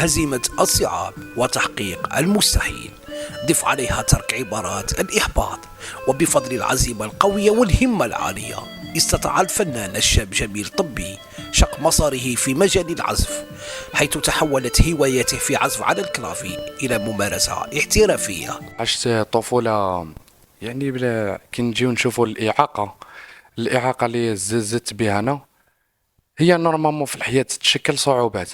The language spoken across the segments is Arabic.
هزيمة الصعاب وتحقيق المستحيل. ضف عليها ترك عبارات الإحباط، وبفضل العزيمة القوية والهمة العالية استطاع الفنان الشاب جميل طبي شق مساره في مجال العزف، حيث تحولت هوايته في عزف على الكلافي إلى ممارسة احترافية. عشت طفولة يعني بلا كي نجيو نشوفوا الإعاقة اللي زدت بها أنا، هي نورمالمون في الحياة تتشكل صعوبات.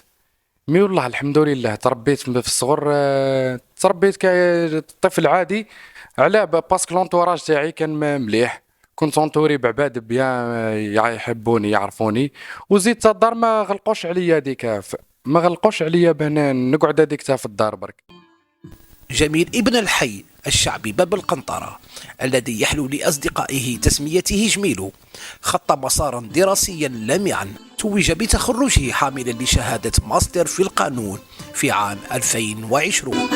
مي والله الحمد لله تربيت في الصغر، تربيت كطفل عادي. علاه باسكو لونتوراج تاعي كان مليح، كنت اونتوري بعباد بيان، يحبوني يعرفوني. وزيد تا الدار ما غلقوش عليا باه نقعد هذيك تا في الدار برك. جميل ابن الحي الشعبي باب القنطرة، الذي يحلو لأصدقائه تسميته جميلو، خط مسارا دراسيا لامعا، توج بتخرجه حاملا لشهادة ماستر في القانون في عام 2020.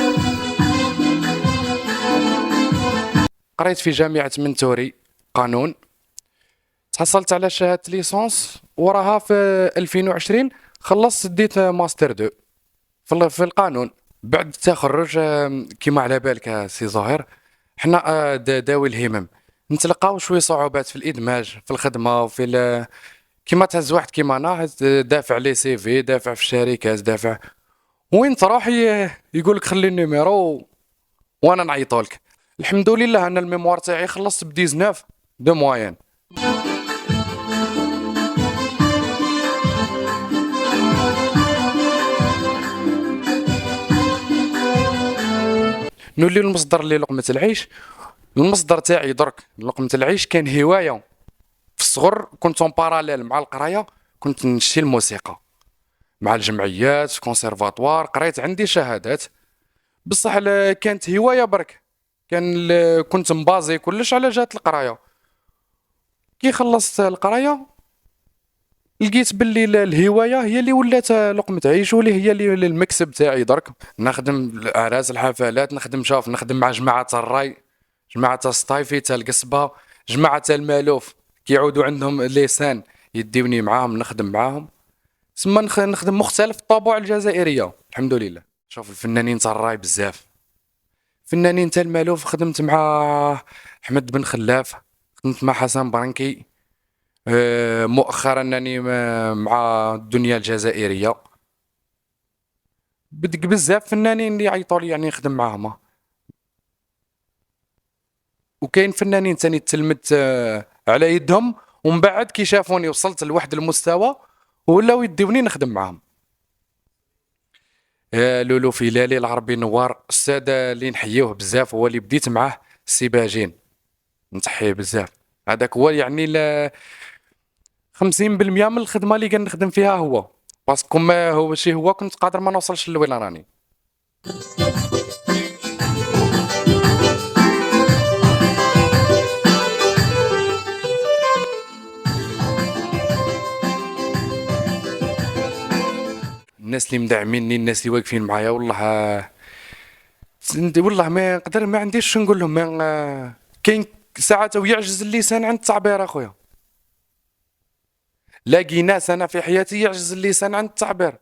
قريت في جامعة منتوري قانون، تحصلت على شهادة ليسونس، وراها في 2020 خلصت ديت ماستر 2 في القانون. بعد التخرج كيما على بالك سي زهير، حنا داوي الهمم نتلقاو شويه صعوبات في الادماج في الخدمه كيما تهز واحد كيما انا دافع لي سي في، دافع في الشركات، دافع وين تروح يقول لك خلي النيميرو وانا نعيطولك. الحمد لله ان الميموار تاعي خلصت ب 19 دو موين. نولي المصدر للقمة العيش. المصدر تاعي درك لقمة العيش كان هواية. في الصغر كنت اون باراليل مع القراية، كنت نشتي الموسيقى مع الجمعيات في كونسيرفاتوار، قريت عندي شهادات. بصح كانت هواية برك، كنت مبازي كلش على جهة القراية. كي خلصت القراية لقيت باللي الهواية هي اللي ولات لقمة عيش، هي اللي المكسب تاعي درك. نخدم الأعراس الحفلات، نخدم مع جماعة الراي، جماعة السطايفي تاع القصبة، جماعة تاع المالوف كيعودوا عندهم لسان يديوني معاهم نخدم معاهم. سما نخدم مختلف الطبوع الجزائرية الحمد لله. شوف الفنانين تاع الراي بزاف، فنانين تاع المالوف خدمت مع أحمد بن خلاف، خدمت مع حسن برنكي، مؤخرا انني مع الدنيا الجزائريه. بدك بزاف فنانين اللي يعيطوا لي يعني نخدم معاهم. وكاين فنانين تاني تلمت على يدهم، ومن بعد كي شافوني وصلت لواحد المستوى ولاو يديوني نخدم معاهم. لولو فيلالي العربي نوار، استاذ اللي نحيوه بزاف، هو اللي بديت معاه سي باجين، نتحيه بزاف. هذاك هو يعني 50% من الخدمه اللي كنخدم فيها هو، باسكو ما هو شي هو كنت قادر ما نوصلش لوين راني. الناس اللي مدعميني، الناس اللي واقفين معايا، والله ما عنديش شنو نقول لهم. كاين ساعات ويعجز اللسان عن التعبير اخويا. لاقي ناس انا في حياتي يعجز اللسان عن التعبير،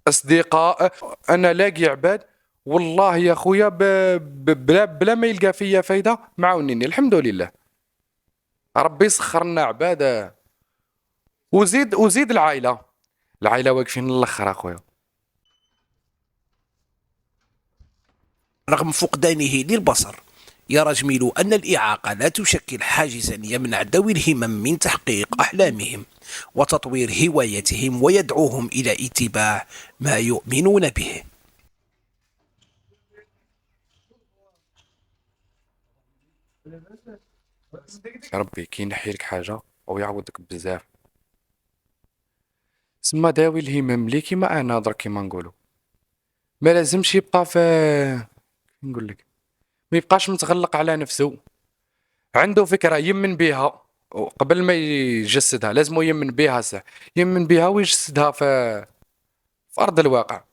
اصدقاء انا لاقي عباد والله يا خويا بلا ما يلقى فيا فايده معاونيني الحمد لله. ربي سخرنا عباد، وزيد العائله واقفين الاخر اخويا. رغم فقدانه للبصر، يرى جميل أن الإعاقة لا تشكل حاجزا يمنع ذوي الهمم من تحقيق أحلامهم وتطوير هوايتهم، ويدعوهم إلى اتباع ما يؤمنون به. يا ربي كي ينحي لك حاجه او يعوضك بزاف. سما داوي الهمم لي كيما انا درك كيما نقولوا، ما لازمش يبقى في نقول لك، ما يبقاش متغلق على نفسه. عنده فكره يمن بها قبل ما يجسدها، لازم يمن بها يمن بها ويجسدها في ارض الواقع.